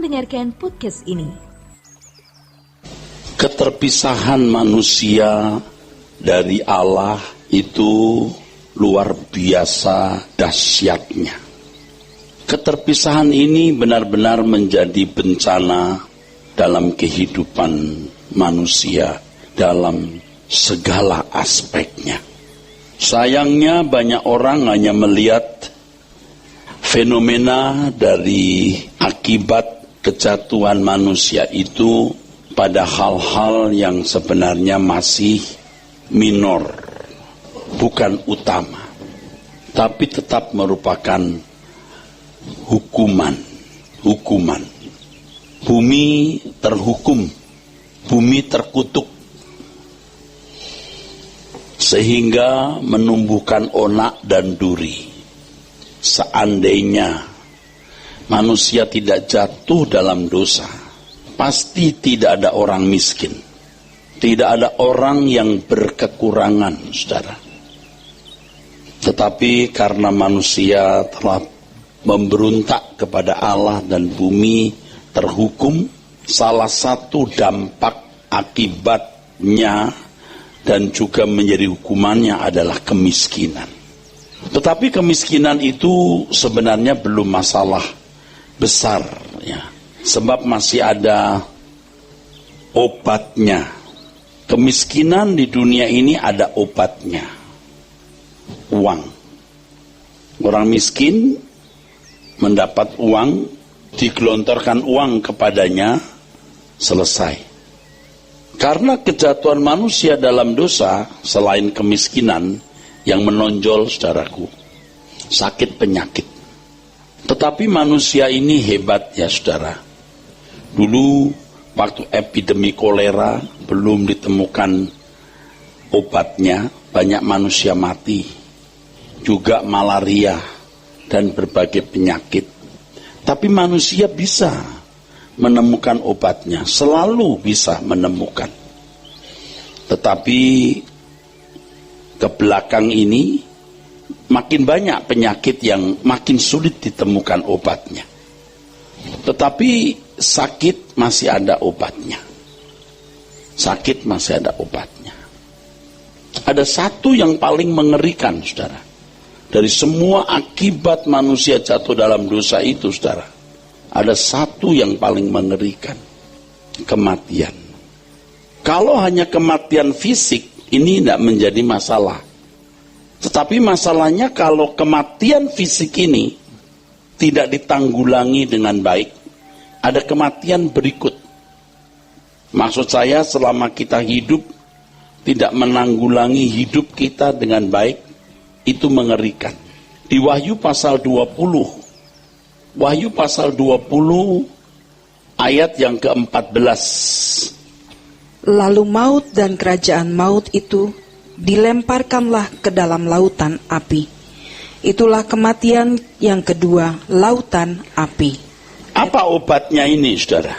mendengarkan podcast ini. Keterpisahan manusia dari Allah itu luar biasa dahsyatnya. Keterpisahan ini benar-benar menjadi bencana dalam kehidupan manusia dalam segala aspeknya. Sayangnya banyak orang hanya melihat fenomena dari akibat kejatuhan manusia itu pada hal-hal yang sebenarnya masih minor, bukan utama, tapi tetap merupakan hukuman. Bumi terhukum, bumi terkutuk, sehingga menumbuhkan onak dan duri. Seandainya manusia tidak jatuh dalam dosa, pasti tidak ada orang miskin, tidak ada orang yang berkekurangan, saudara. Tetapi karena manusia telah memberontak kepada Allah dan bumi terhukum, salah satu dampak akibatnya dan juga menjadi hukumannya adalah kemiskinan. Tetapi kemiskinan itu sebenarnya belum masalah besar, ya, sebab masih ada obatnya. Kemiskinan di dunia ini ada obatnya, uang. Orang miskin mendapat uang, digelontorkan uang kepadanya, selesai. Karena kejatuhan manusia dalam dosa, selain kemiskinan yang menonjol, saudaraku, sakit penyakit. Tetapi manusia ini hebat ya saudara. Dulu waktu epidemi kolera belum ditemukan obatnya, banyak manusia mati. Juga malaria dan berbagai penyakit. Tapi manusia bisa menemukan obatnya, selalu bisa menemukan. Tetapi ke belakang ini makin banyak penyakit yang makin sulit ditemukan obatnya. Tetapi sakit masih ada obatnya. Sakit masih ada obatnya. Ada satu yang paling mengerikan, saudara. Dari semua akibat manusia jatuh dalam dosa itu, saudara, ada satu yang paling mengerikan, kematian. Kalau hanya kematian fisik, ini tidak menjadi masalah. Tetapi masalahnya kalau kematian fisik ini tidak ditanggulangi dengan baik, ada kematian berikut. Maksud saya, selama kita hidup tidak menanggulangi hidup kita dengan baik, itu mengerikan. Di Wahyu pasal 20, Wahyu pasal 20 ayat yang ke-14. Lalu maut dan kerajaan maut itu dilemparkanlah ke dalam lautan api. Itulah kematian yang kedua, lautan api. Apa obatnya ini, saudara?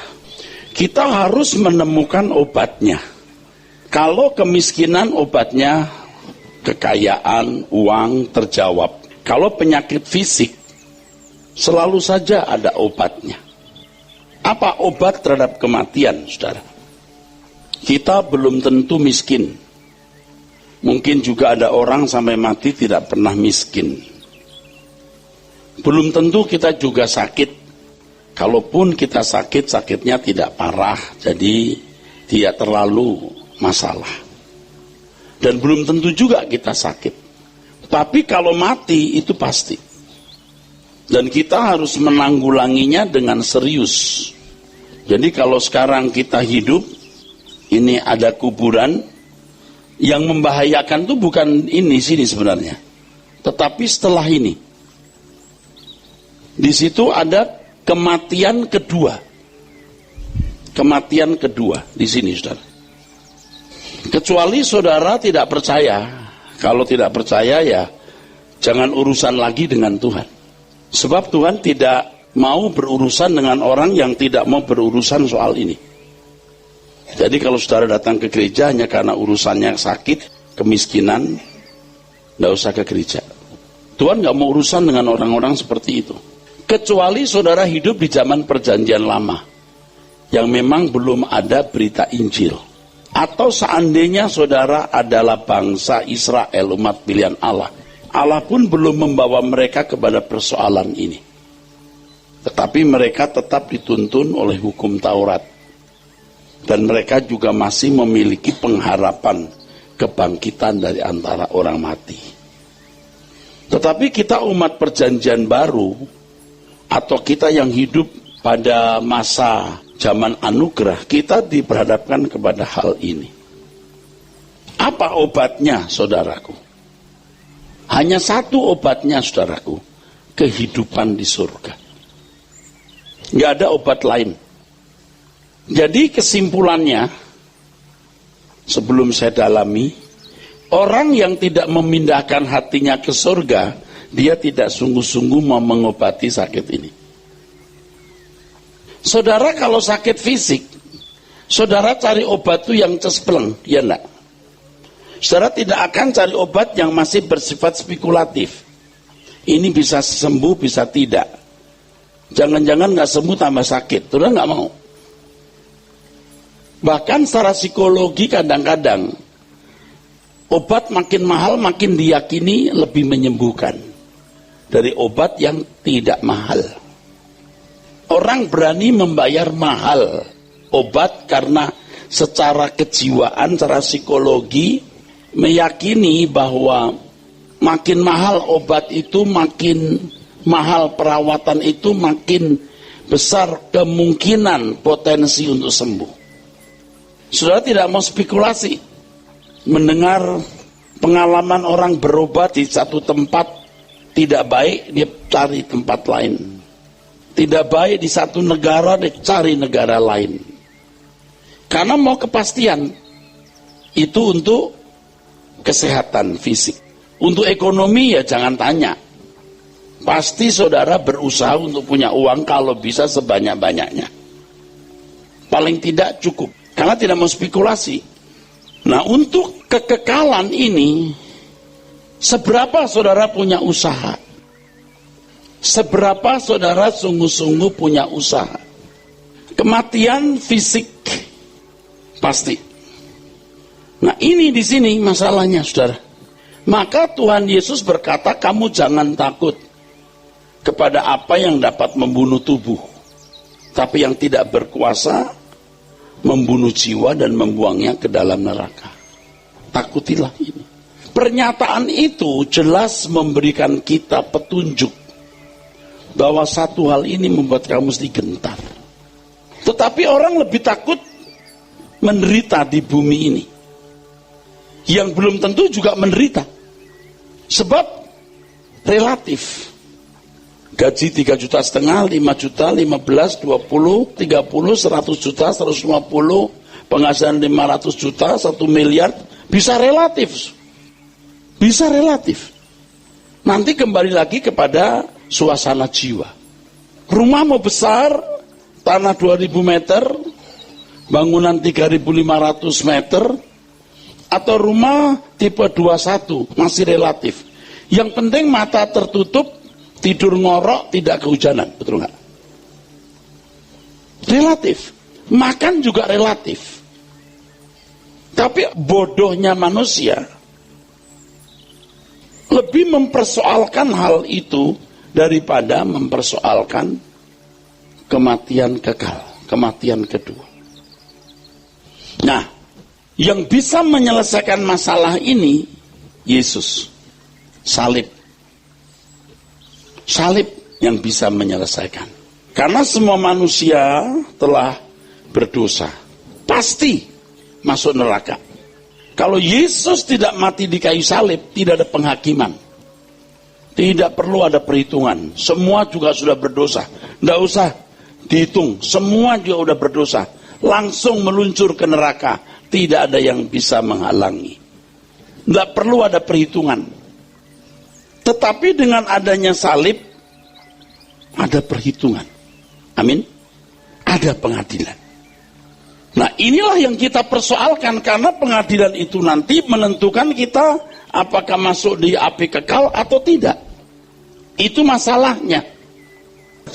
Kita harus menemukan obatnya. Kalau kemiskinan, obatnya kekayaan, uang, terjawab. Kalau penyakit fisik, selalu saja ada obatnya. Apa obat terhadap kematian, saudara? Kita belum tentu miskin. Mungkin juga ada orang sampai mati tidak pernah miskin. Belum tentu kita juga sakit. Kalaupun kita sakit, sakitnya tidak parah, jadi tidak terlalu masalah. Dan belum tentu juga kita sakit. Tapi kalau mati, itu pasti. Dan kita harus menanggulanginya dengan serius. Jadi kalau sekarang kita hidup, ini ada kuburan, yang membahayakan itu bukan ini sini sebenarnya, tetapi setelah ini. Di situ ada kematian kedua. Kematian kedua di sini, saudara. Kecuali saudara tidak percaya. Kalau tidak percaya, ya jangan urusan lagi dengan Tuhan. Sebab Tuhan tidak mau berurusan dengan orang yang tidak mau berurusan soal ini. Jadi kalau saudara datang ke gereja hanya karena urusannya sakit, kemiskinan, tidak usah ke gereja. Tuhan nggak mau urusan dengan orang-orang seperti itu. Kecuali saudara hidup di zaman perjanjian lama, yang memang belum ada berita Injil. Atau seandainya saudara adalah bangsa Israel, umat pilihan Allah, Allah pun belum membawa mereka kepada persoalan ini. Tetapi mereka tetap dituntun oleh hukum Taurat. Dan mereka juga masih memiliki pengharapan kebangkitan dari antara orang mati. Tetapi kita umat perjanjian baru, atau kita yang hidup pada masa zaman anugerah, kita diperhadapkan kepada hal ini. Apa obatnya, saudaraku? Hanya satu obatnya, saudaraku, kehidupan di surga. Nggak ada obat lain. Jadi kesimpulannya, sebelum saya dalami, orang yang tidak memindahkan hatinya ke surga, dia tidak sungguh-sungguh mau mengobati sakit ini. Saudara kalau sakit fisik, saudara cari obat itu yang cespleng, ya enggak? Saudara tidak akan cari obat yang masih bersifat spekulatif. Ini bisa sembuh, bisa tidak. Jangan-jangan nggak sembuh tambah sakit, saudara nggak mau. Bahkan secara psikologi kadang-kadang obat makin mahal makin diyakini lebih menyembuhkan dari obat yang tidak mahal. Orang berani membayar mahal obat karena secara kejiwaan, secara psikologi meyakini bahwa makin mahal obat itu, makin mahal perawatan itu, makin besar kemungkinan potensi untuk sembuh. Saudara tidak mau spekulasi, mendengar pengalaman orang berobat di satu tempat tidak baik, dia cari tempat lain. Tidak baik di satu negara, dia cari negara lain. Karena mau kepastian. Itu untuk kesehatan fisik. Untuk ekonomi ya jangan tanya. Pasti saudara berusaha untuk punya uang kalau bisa sebanyak-banyaknya. Paling tidak cukup. Karena tidak mau spekulasi. Nah, untuk kekekalan ini, seberapa saudara punya usaha? Seberapa saudara sungguh-sungguh punya usaha? Kematian fisik pasti. Nah, ini di sini masalahnya, saudara. Maka Tuhan Yesus berkata, kamu jangan takut kepada apa yang dapat membunuh tubuh, tapi yang tidak berkuasa membunuh jiwa dan membuangnya ke dalam neraka. Takutilah ini. Pernyataan itu jelas memberikan kita petunjuk bahwa satu hal ini membuat kamu mesti gentar. Tetapi orang lebih takut menderita di bumi ini, yang belum tentu juga menderita. Sebab relatif. Gaji 3,5 juta, 5 juta, 15, 20, 30, 100 juta, 150, penghasilan 500 juta, 1 miliar, bisa relatif. Bisa relatif. Nanti kembali lagi kepada suasana jiwa. Rumah mau besar, tanah 2000 meter, bangunan 3500 meter, atau rumah tipe 21, masih relatif. Yang penting mata tertutup, tidur ngorok, tidak kehujanan, betul nggak? Relatif. Makan juga relatif. Tapi bodohnya manusia lebih mempersoalkan hal itu daripada mempersoalkan kematian kekal, kematian kedua. Nah, yang bisa menyelesaikan masalah ini Yesus, salib. Salib yang bisa menyelesaikan. Karena semua manusia telah berdosa, pasti masuk neraka. Kalau Yesus tidak mati di kayu salib, tidak ada penghakiman. Tidak perlu ada perhitungan. Semua juga sudah berdosa. Tidak usah dihitung. Semua juga sudah berdosa. Langsung meluncur ke neraka. Tidak ada yang bisa menghalangi. Tidak perlu ada perhitungan. Tetapi dengan adanya salib, ada perhitungan. Amin. Ada pengadilan. Nah, inilah yang kita persoalkan, karena pengadilan itu nanti menentukan kita apakah masuk di api kekal atau tidak. Itu masalahnya.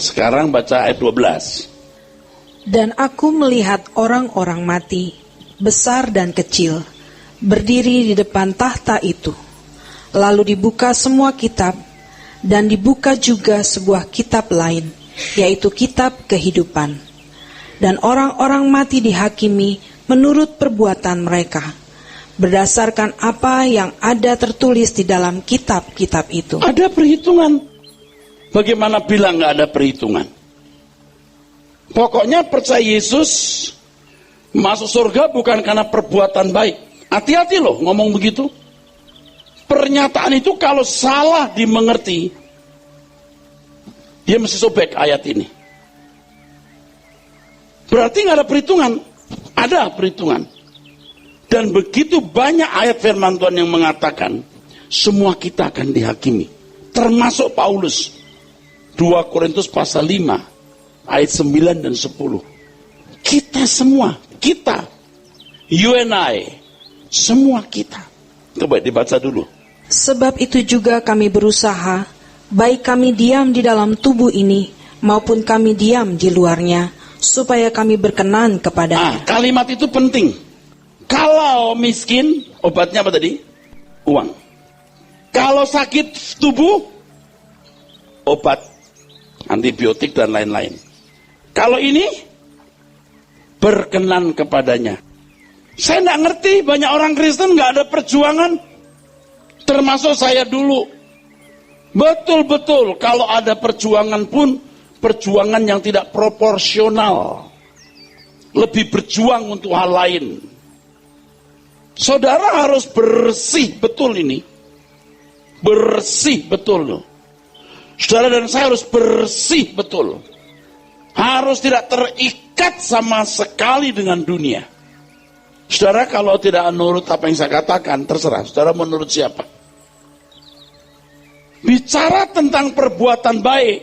Sekarang baca ayat 12. Dan aku melihat orang-orang mati, besar dan kecil, berdiri di depan tahta itu. Lalu dibuka semua kitab, dan dibuka juga sebuah kitab lain, yaitu kitab kehidupan. Dan orang-orang mati dihakimi menurut perbuatan mereka, berdasarkan apa yang ada tertulis di dalam kitab-kitab itu. Ada perhitungan. Bagaimana bilang nggak ada perhitungan? Pokoknya percaya Yesus masuk surga bukan karena perbuatan baik. Hati-hati loh ngomong begitu. Pernyataan itu kalau salah dimengerti, dia mesti sobek ayat ini. Berarti nggak ada perhitungan. Ada perhitungan. Dan begitu banyak ayat firman Tuhan yang mengatakan semua kita akan dihakimi. Termasuk Paulus. 2 Korintus pasal 5 ayat 9 dan 10. Kita semua, kita, you and I, semua kita. Coba dibaca dulu. Sebab itu juga kami berusaha, baik kami diam di dalam tubuh ini, maupun kami diam di luarnya, supaya kami berkenan kepadanya. Kalimat itu penting. Kalau miskin, obatnya apa tadi? Uang. Kalau sakit tubuh, obat, antibiotik dan lain-lain. Kalau ini, berkenan kepadanya. Saya tidak ngerti, banyak orang Kristen nggak ada perjuangan. Termasuk saya dulu. Betul-betul, kalau ada perjuangan pun, perjuangan yang tidak proporsional. Lebih berjuang untuk hal lain. Saudara harus bersih, betul ini. Bersih, betul loh. Saudara dan saya harus bersih, betul. Harus tidak terikat sama sekali dengan dunia. Saudara kalau tidak menurut apa yang saya katakan, terserah. Saudara menurut siapa? Bicara tentang perbuatan baik,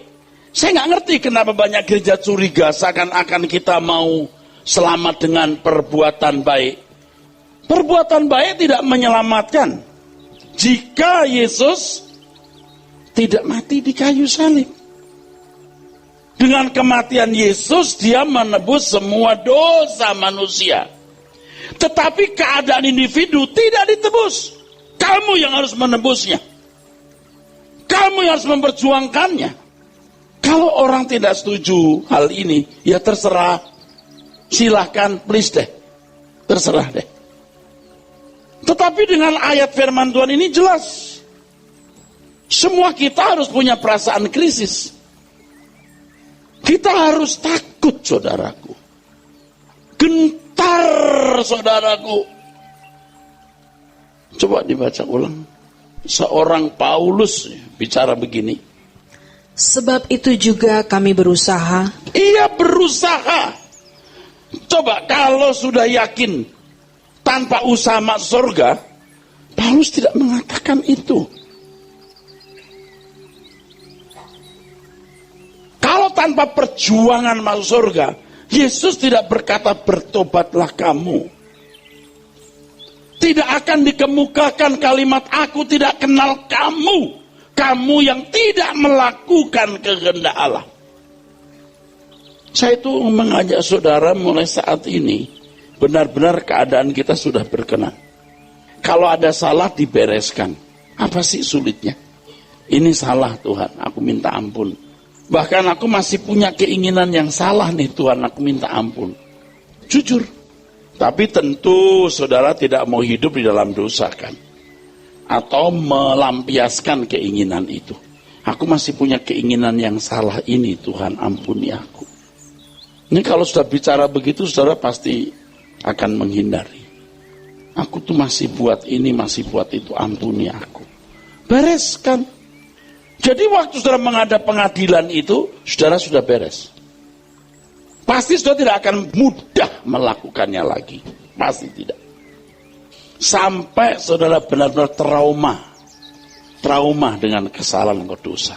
saya nggak ngerti kenapa banyak gereja curiga seakan-akan kita mau selamat dengan perbuatan baik. Perbuatan baik tidak menyelamatkan. Jika Yesus tidak mati di kayu salib. Dengan kematian Yesus, dia menebus semua dosa manusia. Tetapi keadaan individu tidak ditebus. Kamu yang harus menebusnya. Kamu yang harus memperjuangkannya. Kalau orang tidak setuju hal ini, ya terserah. Silahkan, please deh. Terserah deh. Tetapi dengan ayat firman Tuhan ini jelas. Semua kita harus punya perasaan krisis. Kita harus takut, saudaraku. Gentar, saudaraku. Coba dibaca ulang. Seorang Paulus bicara begini. Sebab itu juga kami berusaha. Ia berusaha. Coba kalau sudah yakin tanpa usaha masuk surga, Paulus tidak mengatakan itu. Kalau tanpa perjuangan masuk surga, Yesus tidak berkata bertobatlah kamu. Tidak akan dikemukakan kalimat aku tidak kenal kamu. Kamu yang tidak melakukan kehendak Allah. Saya itu mengajak saudara mulai saat ini, benar-benar keadaan kita sudah berkenan. Kalau ada salah dibereskan. Apa sih sulitnya? Ini salah Tuhan, aku minta ampun. Bahkan aku masih punya keinginan yang salah nih Tuhan, aku minta ampun. Jujur. Tapi tentu saudara tidak mau hidup di dalam dosa kan? Atau melampiaskan keinginan itu. Aku masih punya keinginan yang salah ini, Tuhan ampuni aku. Ini kalau sudah bicara begitu, saudara pasti akan menghindari. Aku tuh masih buat ini, masih buat itu, ampuni aku. Bereskan. Jadi waktu saudara menghadap pengadilan itu, saudara sudah beres. Pasti saudara tidak akan mudah melakukannya lagi. Pasti tidak. Sampai saudara benar-benar trauma dengan kesalahan atau dosa.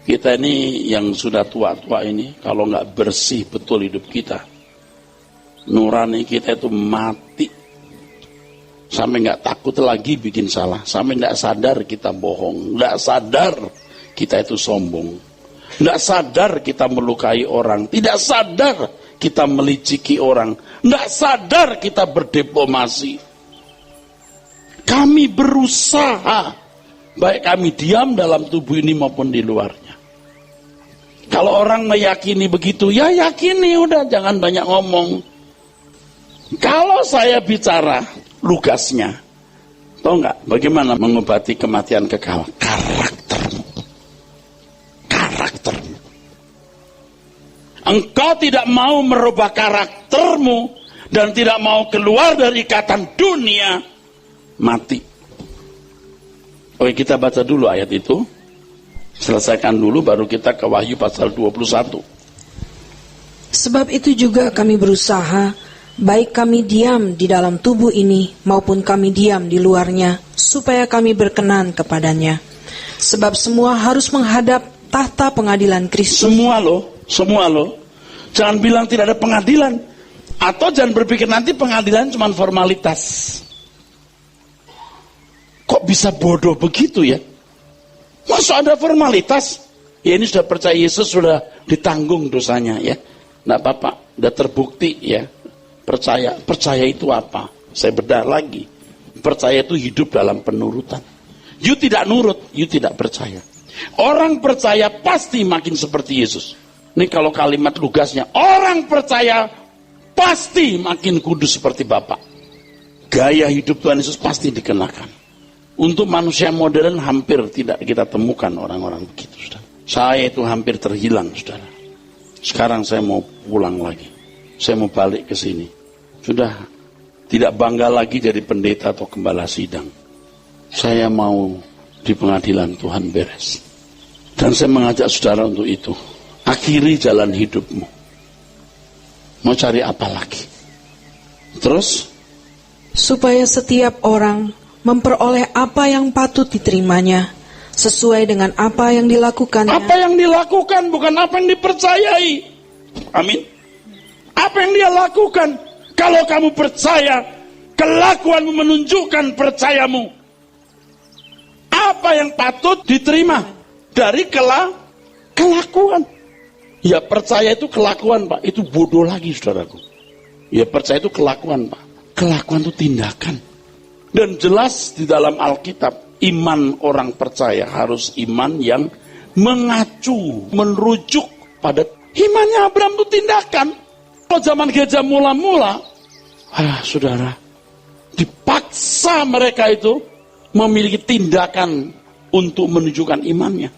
Kita ini yang sudah tua-tua ini, kalau nggak bersih betul hidup kita, nurani kita itu mati. Sampai nggak takut lagi bikin salah. Sampai nggak sadar kita bohong. Nggak sadar kita itu sombong. Tidak sadar kita melukai orang. Tidak sadar kita meliciki orang. Tidak sadar kita berdiplomasi. Kami berusaha, baik kami diam dalam tubuh ini maupun di luarnya. Kalau orang meyakini begitu, ya yakini, udah, jangan banyak ngomong. Kalau saya bicara lugasnya, tahu nggak bagaimana mengobati kematian kekal? Karaktermu. Engkau tidak mau merubah karaktermu dan tidak mau keluar dari ikatan dunia, mati. Oke, kita baca dulu ayat itu. Selesaikan dulu baru kita ke Wahyu pasal 21. Sebab itu juga kami berusaha, baik kami diam di dalam tubuh ini maupun kami diam di luarnya, supaya kami berkenan kepadanya. Sebab semua harus menghadap tahta pengadilan Kristus. Semua loh. Jangan bilang tidak ada pengadilan. Atau jangan berpikir nanti pengadilan cuma formalitas. Kok bisa bodoh begitu ya? Masa ada formalitas? Ya ini sudah percaya Yesus, sudah ditanggung dosanya ya. Nggak apa-apa, sudah terbukti ya. Percaya itu apa? Saya bedah lagi. Percaya itu hidup dalam penurutan. You tidak nurut, you tidak percaya. Orang percaya pasti makin seperti Yesus. Ini kalau kalimat lugasnya, orang percaya pasti makin kudus seperti Bapa. Gaya hidup Tuhan Yesus pasti dikenakan. Untuk manusia modern hampir tidak kita temukan orang-orang begitu, saudara. Saya itu hampir terhilang, saudara. Sekarang saya mau pulang lagi. Saya mau balik ke sini. Sudah tidak bangga lagi jadi pendeta atau gembala sidang. Saya mau di pengadilan Tuhan beres. Dan saya mengajak saudara untuk itu. Akhiri jalan hidupmu. Mau cari apa lagi? Terus? Supaya setiap orang memperoleh apa yang patut diterimanya, sesuai dengan apa yang dilakukannya. Apa yang dilakukan, bukan apa yang dipercayai. Amin. Apa yang dia lakukan. Kalau kamu percaya, kelakuanmu menunjukkan percayamu. Apa yang patut diterima dari kelakuan. Ya percaya itu kelakuan, Pak. Itu bodoh lagi, saudaraku. Ya percaya itu kelakuan, Pak. Kelakuan itu tindakan. Dan jelas di dalam Alkitab, iman orang percaya harus iman yang mengacu, merujuk pada imannya Abraham itu tindakan. Kalau zaman gereja mula-mula, saudara, dipaksa mereka itu memiliki tindakan untuk menunjukkan imannya.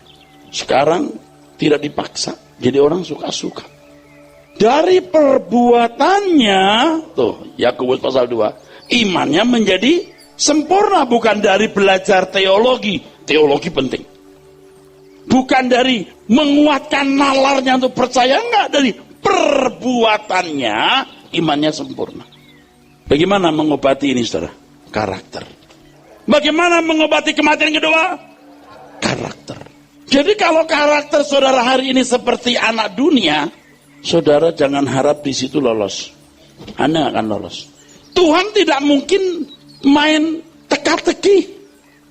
Sekarang tidak dipaksa, jadi orang suka-suka. Dari perbuatannya, tuh Yakobus pasal 2, imannya menjadi sempurna, bukan dari belajar teologi. Teologi penting. Bukan dari menguatkan nalarnya untuk percaya, enggak, dari perbuatannya imannya sempurna. Bagaimana mengobati ini, saudara? Karakter. Bagaimana mengobati kematian kedua? Karakter. Jadi kalau karakter saudara hari ini seperti anak dunia, saudara jangan harap di situ lolos. Anda akan lolos. Tuhan tidak mungkin main teka-teki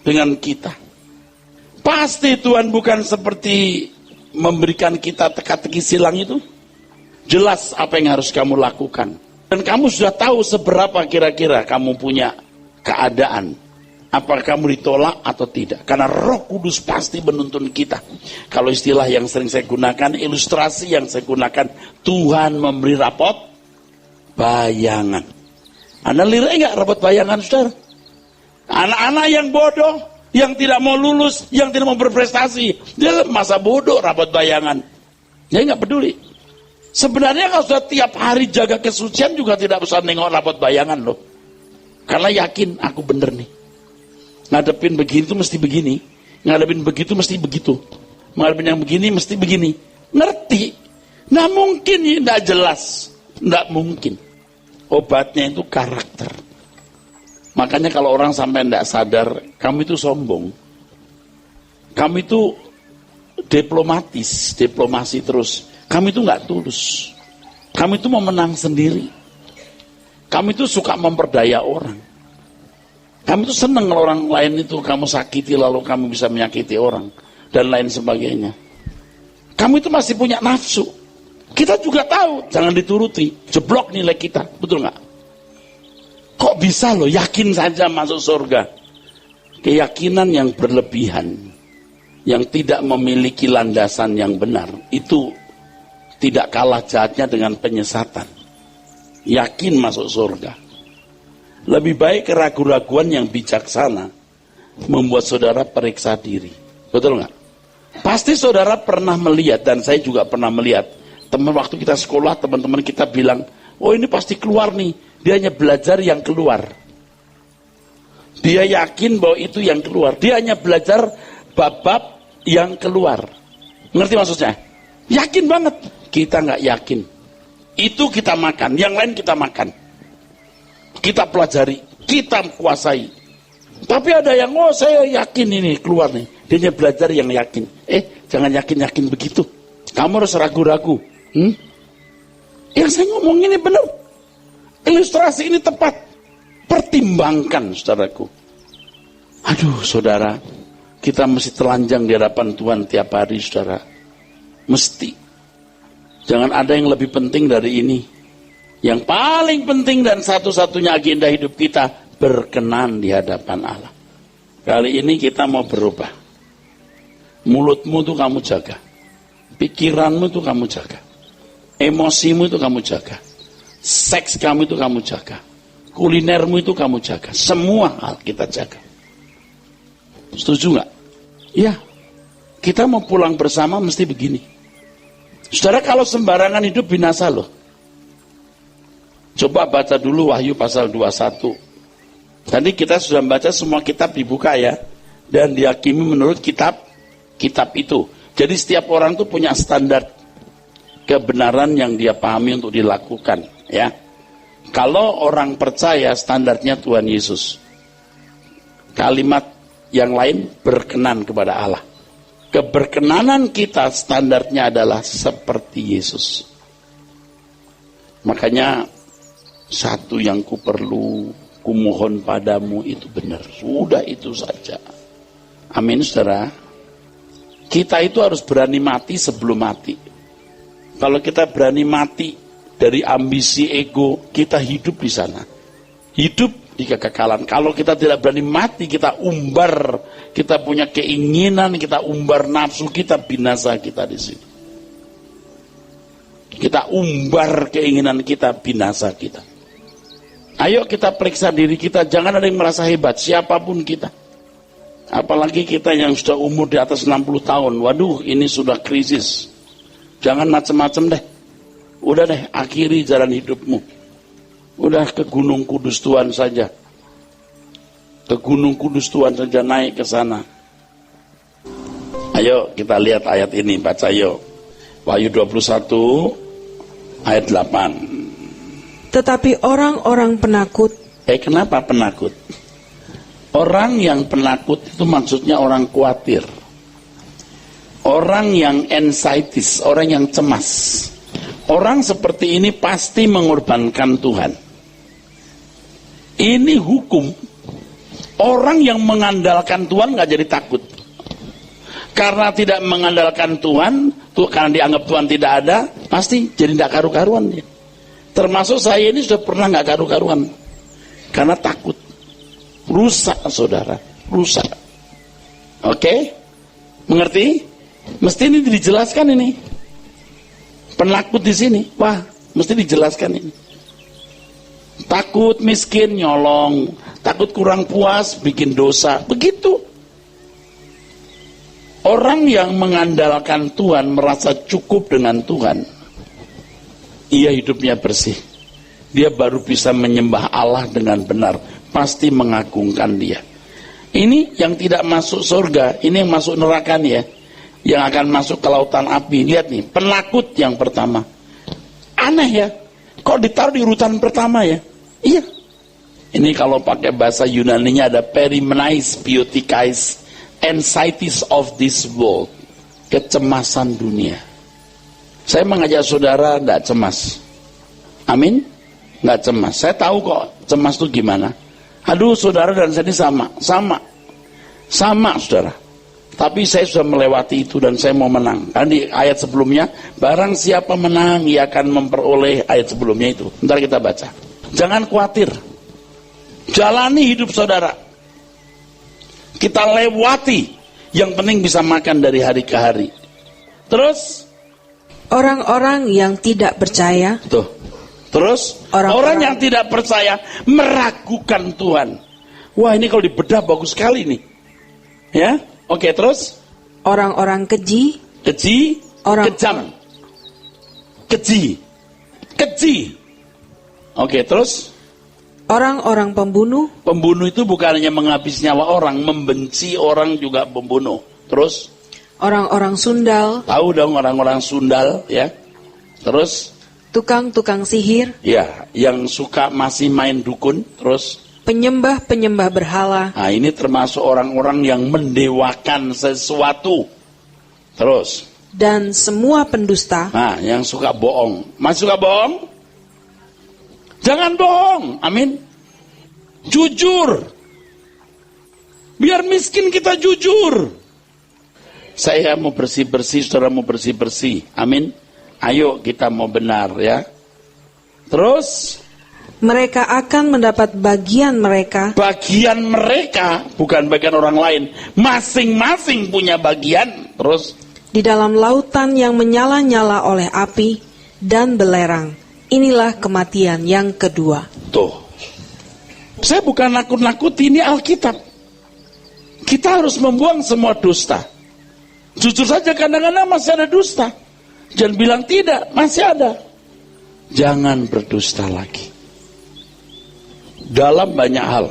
dengan kita. Pasti Tuhan bukan seperti memberikan kita teka-teki silang itu. Jelas apa yang harus kamu lakukan. Dan kamu sudah tahu seberapa kira-kira kamu punya keadaan. Apakah kamu ditolak atau tidak. Karena Roh Kudus pasti menuntun kita. Kalau istilah yang sering saya gunakan, ilustrasi yang saya gunakan, Tuhan memberi rapot bayangan. Anda lirik enggak rapot bayangan, saudara? Anak-anak yang bodoh, yang tidak mau lulus, yang tidak mau berprestasi, dia masa bodoh rapot bayangan. Dia enggak peduli. Sebenarnya kalau sudah tiap hari jaga kesucian juga tidak usah nengok rapot bayangan loh. Karena yakin aku bener nih. Ngadepin begini itu mesti begini. Ngadepin begitu mesti begitu. Ngadepin yang begini mesti begini. Ngerti. Nah mungkin ini tidak jelas. Tidak mungkin. Obatnya itu karakter. Makanya kalau orang sampai tidak sadar, kamu itu sombong. Kamu itu diplomatis, diplomasi terus. Kamu itu nggak tulus. Kamu itu mau menang sendiri. Kamu itu suka memperdaya orang. Kamu itu senang kalau orang lain itu kamu sakiti lalu kamu bisa menyakiti orang dan lain sebagainya. Kamu itu masih punya nafsu. Kita juga tahu, jangan dituruti. Jeblok nilai kita, betul nggak? Kok bisa loh yakin saja masuk surga? Keyakinan yang berlebihan, yang tidak memiliki landasan yang benar, itu tidak kalah jahatnya dengan penyesatan. Yakin masuk surga. Lebih baik keraguan-raguan yang bijaksana membuat saudara periksa diri. Betul nggak? Pasti saudara pernah melihat, dan saya juga pernah melihat, teman waktu kita sekolah, teman-teman kita bilang, oh ini pasti keluar nih, dia hanya belajar yang keluar. Dia yakin bahwa itu yang keluar. Dia hanya belajar bab-bab yang keluar. Ngerti maksudnya? Yakin banget. Kita nggak yakin. Itu kita makan, yang lain kita makan. Kita pelajari, kita kuasai. Tapi ada yang, oh saya yakin ini keluar nih. Dia hanya belajar yang yakin. Jangan yakin-yakin begitu. Kamu harus ragu-ragu. Yang saya ngomong ini benar. Ilustrasi ini tepat. Pertimbangkan, saudaraku. Aduh, saudara. Kita mesti telanjang di hadapan Tuhan tiap hari, saudara. Mesti. Jangan ada yang lebih penting dari ini. Yang paling penting dan satu-satunya agenda hidup kita, berkenan di hadapan Allah. Kali ini kita mau berubah. Mulutmu itu kamu jaga. Pikiranmu itu kamu jaga. Emosimu itu kamu jaga. Seks kamu itu kamu jaga. Kulinermu itu kamu jaga. Semua hal kita jaga. Setuju nggak? Iya. Kita mau pulang bersama mesti begini. Saudara, kalau sembarangan hidup binasa loh. Coba baca dulu Wahyu pasal 21. Tadi kita sudah baca semua kitab dibuka ya. Dan dihakimi menurut kitab itu. Jadi setiap orang tuh punya standar kebenaran yang dia pahami untuk dilakukan. Ya. Kalau orang percaya standarnya Tuhan Yesus. Kalimat yang lain berkenan kepada Allah. Keberkenanan kita standarnya adalah seperti Yesus. Makanya satu yang kumohon padamu itu benar. Sudah itu saja. Amin, saudara. Kita itu harus berani mati sebelum mati. Kalau kita berani mati dari ambisi ego, kita hidup di sana. Hidup di kekekalan. Kalau kita tidak berani mati, kita umbar, kita punya keinginan, kita umbar nafsu, kita binasa kita di sini. Kita umbar keinginan kita, binasa kita. Ayo kita periksa diri kita, jangan ada yang merasa hebat, siapapun kita. Apalagi kita yang sudah umur di atas 60 tahun, waduh ini sudah krisis. Jangan macam-macam deh. Udah deh, akhiri jalan hidupmu. Udah ke Gunung Kudus Tuhan saja. Ke Gunung Kudus Tuhan saja, naik ke sana. Ayo kita lihat ayat ini, baca yuk. Wahyu 21 ayat 8. Tetapi orang-orang penakut. Kenapa penakut? Orang yang penakut itu maksudnya orang khawatir. Orang yang anxieties, orang yang cemas. Orang seperti ini pasti mengorbankan Tuhan. Ini hukum. Orang yang mengandalkan Tuhan gak jadi takut. Karena tidak mengandalkan Tuhan, karena dianggap Tuhan tidak ada, pasti jadi tidak karu-karuan dia. Termasuk saya ini sudah pernah gak karu-karuan. Karena takut. Rusak, saudara. Rusak. Oke? Mengerti? Mesti ini dijelaskan ini. Penakut di sini. Wah, mesti dijelaskan ini. Takut miskin nyolong, takut kurang puas bikin dosa. Begitu. Orang yang mengandalkan Tuhan, merasa cukup dengan Tuhan, ia hidupnya bersih. Dia baru bisa menyembah Allah dengan benar. Pasti mengagungkan dia. Ini yang tidak masuk surga, ini yang masuk neraka nih ya. Yang akan masuk ke lautan api. Lihat nih, penakut yang pertama. Aneh ya, kok ditaruh di urutan pertama ya? Iya. Ini kalau pakai bahasa Yunaninya ada perimenais, biotikais, anxieties of this world. Kecemasan dunia. Saya mengajak saudara tidak cemas. Amin? Nggak cemas. Saya tahu kok cemas itu gimana. Aduh, saudara dan saya ini sama, saudara. Tapi saya sudah melewati itu dan saya mau menang. Kan di ayat sebelumnya, barang siapa menang, ia akan memperoleh ayat sebelumnya itu. Bentar kita baca. Jangan khawatir. Jalani hidup saudara. Kita lewati. Yang penting bisa makan dari hari ke hari. Terus? Orang-orang yang tidak percaya. Tuh. Terus? Orang yang tidak percaya meragukan Tuhan. Wah, ini kalau dibedah bagus sekali nih. Ya? Oke, terus? Orang-orang keji. Keji, kejam. Keji. Oke, terus? Orang-orang pembunuh. Pembunuh itu bukan hanya menghabis nyawa orang, membenci orang juga pembunuh. Terus? Orang-orang sundal. Tahu dong orang-orang sundal, ya. Terus? Tukang-tukang sihir. Ya, yang suka masih main dukun. Terus? Penyembah-penyembah berhala. Nah, ini termasuk orang-orang yang mendewakan sesuatu. Terus? Dan semua pendusta. Nah, yang suka bohong. Masih suka bohong? Jangan bohong. Amin. Jujur. Biar miskin kita jujur. Saya mau bersih-bersih, saudara mau bersih-bersih. Amin. Ayo kita mau benar ya. Terus? Mereka akan mendapat bagian mereka. Bagian mereka, bukan bagian orang lain. Masing-masing punya bagian. Terus? Di dalam lautan yang menyala-nyala oleh api dan belerang. Inilah kematian yang kedua. Tuh. Saya bukan nakut-nakuti, ini Alkitab. Kita harus membuang semua dusta. Jujur saja kadang-kadang masih ada dusta. Jangan bilang tidak, masih ada. Jangan berdusta lagi. Dalam banyak hal.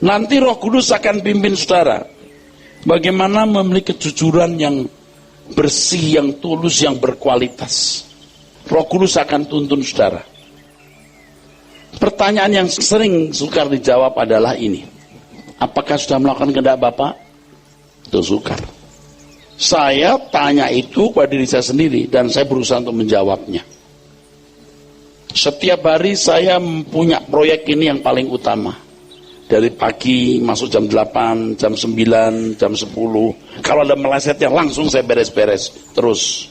Nanti Roh Kudus akan pimpin saudara. Bagaimana memiliki kejujuran yang bersih, yang tulus, yang berkualitas. Roh Kudus akan tuntun saudara. Pertanyaan yang sering sukar dijawab adalah ini. Apakah sudah melakukan kehendak Bapa? Itu sukar. Saya tanya itu pada diri saya sendiri dan saya berusaha untuk menjawabnya. Setiap hari saya punya proyek ini yang paling utama. Dari pagi masuk jam 8, jam 9, jam 10. Kalau ada melesetnya langsung saya beres-beres. Terus.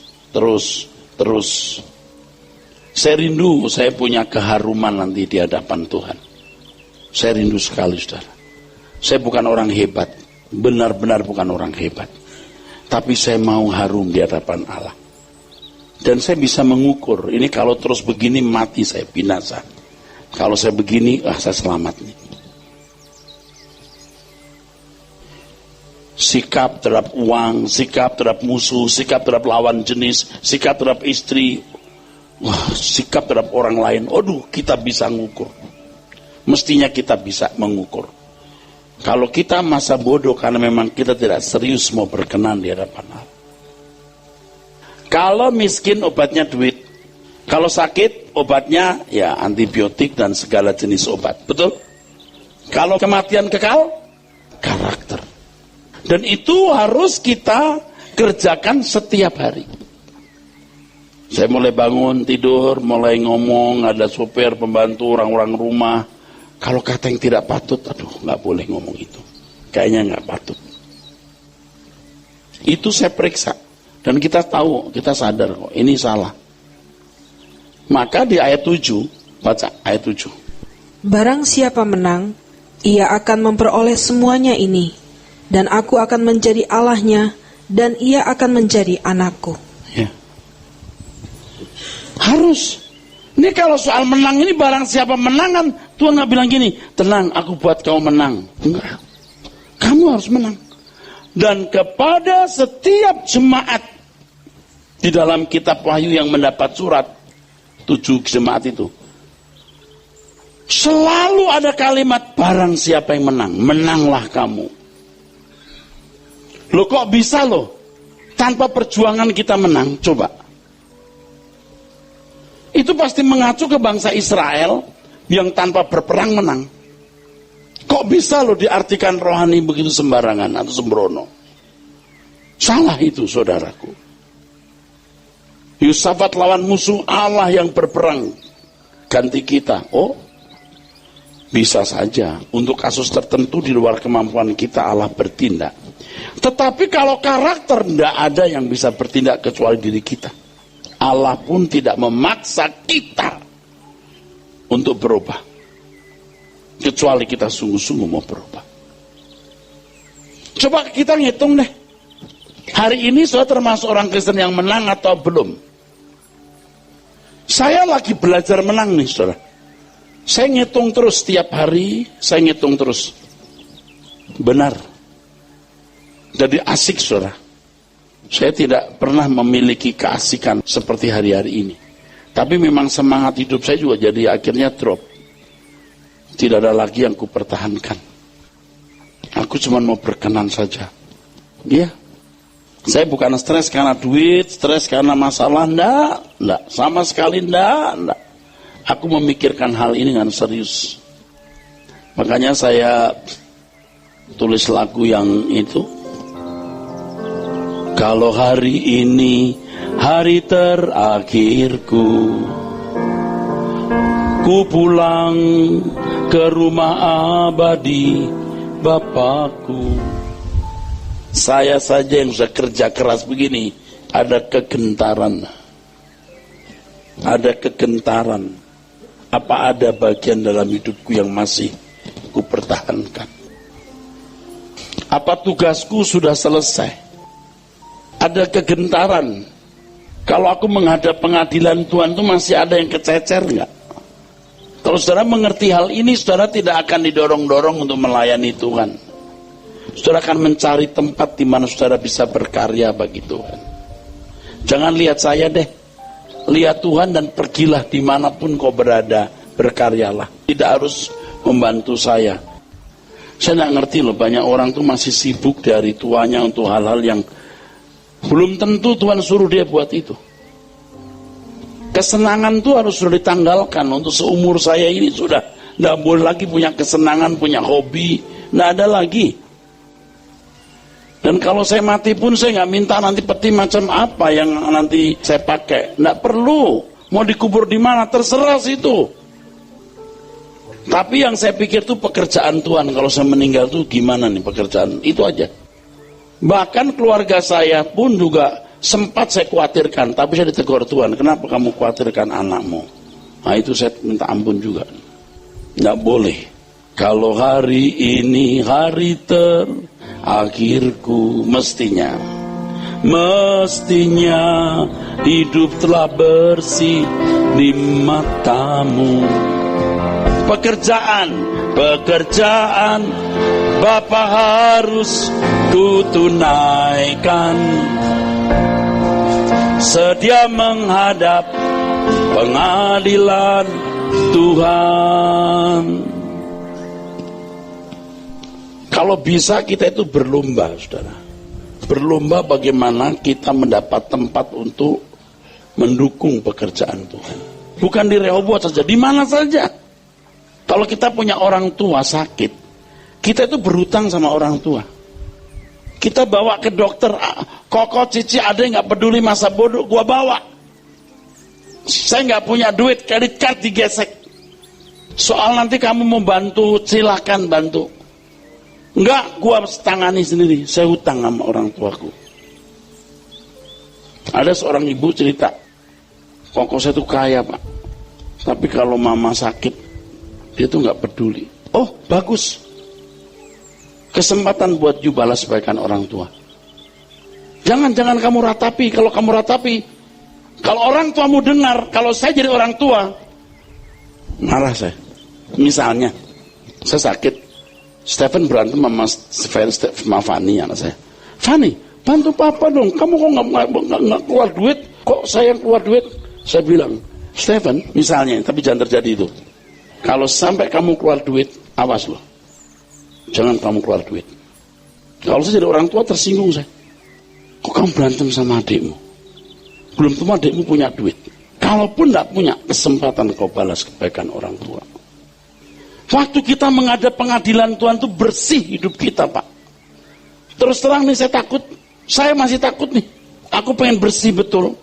Saya rindu saya punya keharuman nanti di hadapan Tuhan. Saya rindu sekali saudara. Saya bukan orang hebat. Benar-benar bukan orang hebat. Tapi saya mau harum di hadapan Allah. Dan saya bisa mengukur, ini kalau terus begini mati saya binasa. Kalau saya begini, saya selamat nih. Sikap terhadap uang, sikap terhadap musuh, sikap terhadap lawan jenis, sikap terhadap istri, sikap terhadap orang lain. Aduh, kita bisa mengukur. Mestinya kita bisa mengukur. Kalau kita masa bodoh karena memang kita tidak serius mau berkenan di hadapan Allah. Kalau miskin obatnya duit. Kalau sakit obatnya ya antibiotik dan segala jenis obat. Betul? Kalau kematian kekal, karakter. Dan itu harus kita kerjakan setiap hari. Saya mulai bangun, tidur, mulai ngomong, ada sopir, pembantu, orang-orang rumah. Kalau kata yang tidak patut, aduh gak boleh ngomong itu. Kayaknya gak patut. Itu saya periksa. Dan kita tahu, kita sadar kok, ini salah. Maka di ayat 7, baca ayat 7. Barang siapa menang, ia akan memperoleh semuanya ini. Dan aku akan menjadi Allahnya, dan ia akan menjadi anakku. Ya. Harus. Ini kalau soal menang ini barang siapa menang kan, Tuhan gak bilang gini, tenang aku buat kau menang. Enggak. Kamu harus menang. Dan kepada setiap jemaat di dalam kitab Wahyu yang mendapat surat 7 jemaat itu selalu ada kalimat barang siapa yang menang, menanglah kamu. Loh kok bisa loh tanpa perjuangan kita menang? Coba. Itu pasti mengacu ke bangsa Israel yang tanpa berperang menang. Kok bisa loh diartikan rohani begitu sembarangan atau sembrono? Salah itu saudaraku. Yusafat lawan musuh, Allah yang berperang ganti kita. Oh, bisa saja untuk kasus tertentu di luar kemampuan kita Allah bertindak. Tetapi kalau karakter, tidak ada yang bisa bertindak kecuali diri kita. Allah pun tidak memaksa kita untuk berubah, kecuali kita sungguh-sungguh mau berubah. Coba kita ngitung deh, hari ini saya termasuk orang Kristen yang menang atau belum? Saya lagi belajar menang nih, saudara. Saya ngitung terus setiap hari, saya ngitung terus. Benar. Jadi asik, saudara. Saya tidak pernah memiliki keasikan seperti hari-hari ini. Tapi memang semangat hidup saya juga jadi akhirnya drop. Tidak ada lagi yang kupertahankan. Aku cuma mau berkenan saja. Iya. Saya bukan stres karena duit, stres karena masalah, enggak. Sama sekali enggak. Aku memikirkan hal ini dengan serius. Makanya saya tulis lagu yang itu. Kalau hari ini hari terakhirku, ku pulang ke rumah abadi Bapakku. Saya saja yang sudah kerja keras begini, ada kegentaran. Ada kegentaran. Apa ada bagian dalam hidupku yang masih ku pertahankan? Apa tugasku sudah selesai? Ada kegentaran. Kalau aku menghadap pengadilan Tuhan itu masih ada yang kececer enggak? Kalau saudara mengerti hal ini, saudara tidak akan didorong-dorong untuk melayani Tuhan. Saudara akan mencari tempat di mana saudara bisa berkarya bagi Tuhan. Jangan lihat saya deh. Lihat Tuhan dan pergilah dimanapun kau berada, berkaryalah. Tidak harus membantu saya. Saya tidak ngerti loh, banyak orang tuh masih sibuk dari tuanya untuk hal-hal yang belum tentu Tuhan suruh dia buat itu. Kesenangan tuh harus sudah ditanggalkan. Untuk seumur saya ini sudah tidak boleh lagi punya kesenangan, punya hobi. Tidak ada lagi. Dan kalau saya mati pun saya nggak minta nanti peti macam apa yang nanti saya pakai. Tidak perlu. Mau dikubur di mana terserah situ. Tapi yang saya pikir tuh pekerjaan Tuhan. Kalau saya meninggal tuh gimana nih pekerjaan? Itu aja. Bahkan keluarga saya pun juga sempat saya khawatirkan, tapi saya ditegur Tuhan, kenapa kamu khawatirkan anakmu? Nah itu saya minta ampun juga. Nggak boleh. Kalau hari ini hari terakhirku, mestinya hidup telah bersih di matamu. Pekerjaan Bapa harus ku tunaikan, sedia menghadap pengadilan Tuhan. Kalau bisa kita itu berlomba, saudara. Berlomba bagaimana kita mendapat tempat untuk mendukung pekerjaan Tuhan. Bukan di Rehoboth saja, di mana saja. Kalau kita punya orang tua sakit, kita itu berhutang sama orang tua. Kita bawa ke dokter, Koko, Cici, ada yang gak peduli masa bodoh, gua bawa. Saya gak punya duit, kredit card digesek. Soal nanti kamu mau bantu, silakan bantu. Enggak, gua tangani sendiri, saya hutang sama orang tuaku. Ada seorang ibu cerita, Koko saya tuh kaya Pak, tapi kalau mama sakit, dia tuh gak peduli. Oh bagus, kesempatan buat you balas kebaikan orang tua. Jangan kamu ratapi. Kalau kamu ratapi, kalau orang tuamu dengar, kalau saya jadi orang tua, marah saya. Misalnya, saya sakit, Stephen berantem sama Fanny, anak saya. Fanny, bantu papa dong. Kamu kok nggak keluar duit? Kok saya keluar duit? Saya bilang, Stephen, misalnya, tapi jangan terjadi itu. Kalau sampai kamu keluar duit, awas loh. Jangan kamu keluar duit. Kalau saya jadi orang tua tersinggung saya. Kok kamu berantem sama adikmu? Belum tentu adikmu punya duit. Kalaupun tidak punya, kesempatan kau balas kebaikan orang tua. Waktu kita menghadap pengadilan Tuhan itu bersih hidup kita Pak. Terus terang nih saya takut. Saya masih takut nih. Aku pengen bersih betul.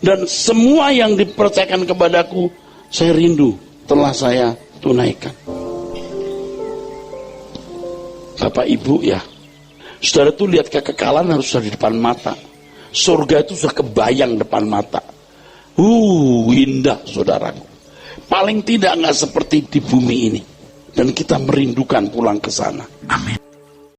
Dan semua yang dipercayakan kepadaku, saya rindu telah saya tunaikan. Bapak Ibu ya, Saudara tuh lihat kekekalan harus sudah di depan mata. Surga itu sudah kebayang depan mata. Indah saudaraku. Paling tidak nggak seperti di bumi ini. Dan kita merindukan pulang ke sana. Amin.